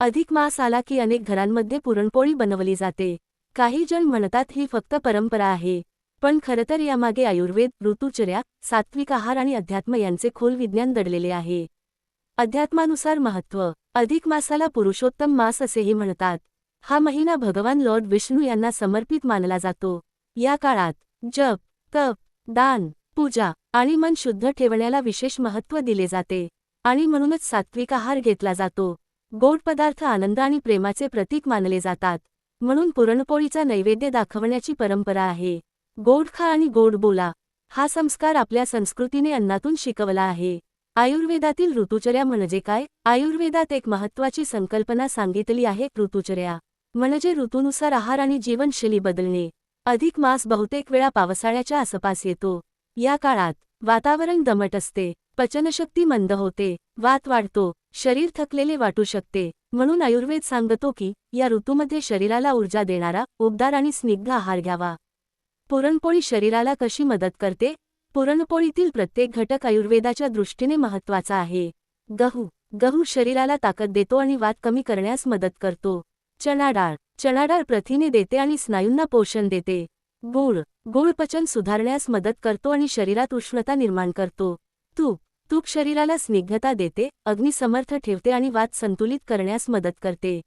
अधिक मास आला की अनेक घरांमध्ये पुरणपोळी बनवली जाते. काही जण म्हणतात ही फक्त परंपरा आहे, पण खरं तर यामागे आयुर्वेद, ऋतुचर्या, सात्विक आहार आणि अध्यात्म यांचे खोल विज्ञान दडलेले आहे. अध्यात्मानुसार महत्त्व. अधिक मासाला पुरुषोत्तम मास असेही म्हणतात. हा महिना भगवान लॉर्ड विष्णू यांना समर्पित मानला जातो. या काळात जप, तप, दान, पूजा आणि मन शुद्ध ठेवण्याला विशेष महत्त्व दिले जाते आणि म्हणूनच सात्विक आहार घेतला जातो. गोड पदार्थ आनंद आणि प्रेमाचे प्रतीक मानले जातात, म्हणून पुरणपोळीचा नैवेद्य दाखवण्याची परंपरा आहे. गोड खा आणि गोड बोला, हा संस्कार आपल्या संस्कृतीने अन्नातून शिकवला आहे. आयुर्वेदातील ऋतुचर्या म्हणजे काय? आयुर्वेदात एक महत्त्वाची संकल्पना सांगितली आहे, ऋतुचर्या म्हणजे ऋतूनुसार आहार आणि जीवनशैली बदलणे. अधिक मास बहुतेक वेळा पावसाळ्याच्या आसपास येतो. या काळात वातावरण दमट असते, पचनशक्ती मंद होते, वात वाढतो, शरीर थकलेले वाटू शकते. म्हणून आयुर्वेद सांगतो की या ऋतूमध्ये शरीराला ऊर्जा देणारा, उबदार आणि स्निग्ध आहार घ्यावा. पुरणपोळी शरीराला कशी मदत करते? पुरणपोळीतील प्रत्येक घटक आयुर्वेदाच्या दृष्टीने महत्त्वाचा आहे. गहू शरीराला ताकद देतो आणि वात कमी करण्यास मदत करतो. चणा डाळ प्रथिने देते आणि स्नायूंना पोषण देते. गूळ पचन सुधारण्यास मदत करतो आणि शरीरात उष्णता निर्माण करतो. तूप शरीराला स्निग्धता देते, अग्निसमर्थ ठेवते आणि वात संतुलित करण्यास मदत करते.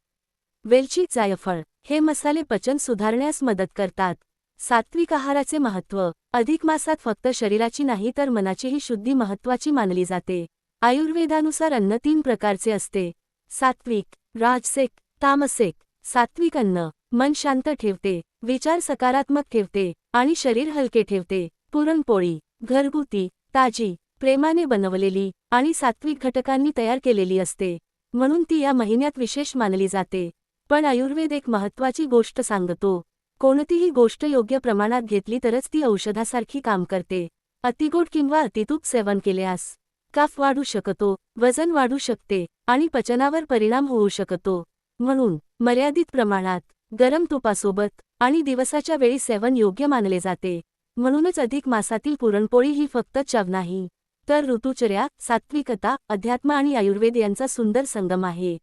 वेलची, जायफळ हे मसाले पचन सुधारण्यास मदत करतात. सात्विक आहाराचे महत्त्व. अधिक मासात फक्त शरीराची नाही तर मनाचीही शुद्धी महत्त्वाची मानली जाते. आयुर्वेदानुसार अन्न 3 प्रकारचे असते: सात्विक, राजसिक, तामसिक. सात्विक अन्न मन शांत ठेवते, विचार सकारात्मक ठेवते आणि शरीर हलके ठेवते. पुरणपोळी घरगुती, ताजी, प्रेमाने बनवलेली आणि सात्विक घटकांनी तयार केलेली असते, म्हणून ती या महिन्यात विशेष मानली जाते. पण आयुर्वेद एक महत्त्वाची गोष्ट सांगतो: कोणतीही गोष्ट योग्य प्रमाणात घेतली तरच ती औषधासारखी काम करते. अतिगोड किंवा अतितूप सेवन केल्यास कफ वाढू शकतो, वजन वाढू शकते आणि पचनावर परिणाम होऊ शकतो. म्हणून मर्यादित प्रमाणात, गरम तुपासोबत आणि दिवसाच्या वेळी सेवन योग्य मानले जाते. म्हणूनच अधिक मासातील पुरणपोळी ही फक्त चव नाही, तर ऋतुचर्या, सात्विकता, अध्यात्म आणि आयुर्वेद यांचा सुंदर संगम आहे.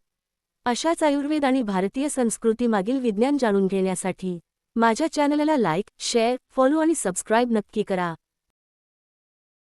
अशाच आयुर्वेद आणि भारतीय संस्कृतीमागील विज्ञान जाणून घेण्यासाठी माझ्या चॅनलला लाईक, शेअर, फॉलो आणि सबस्क्राईब नक्की करा.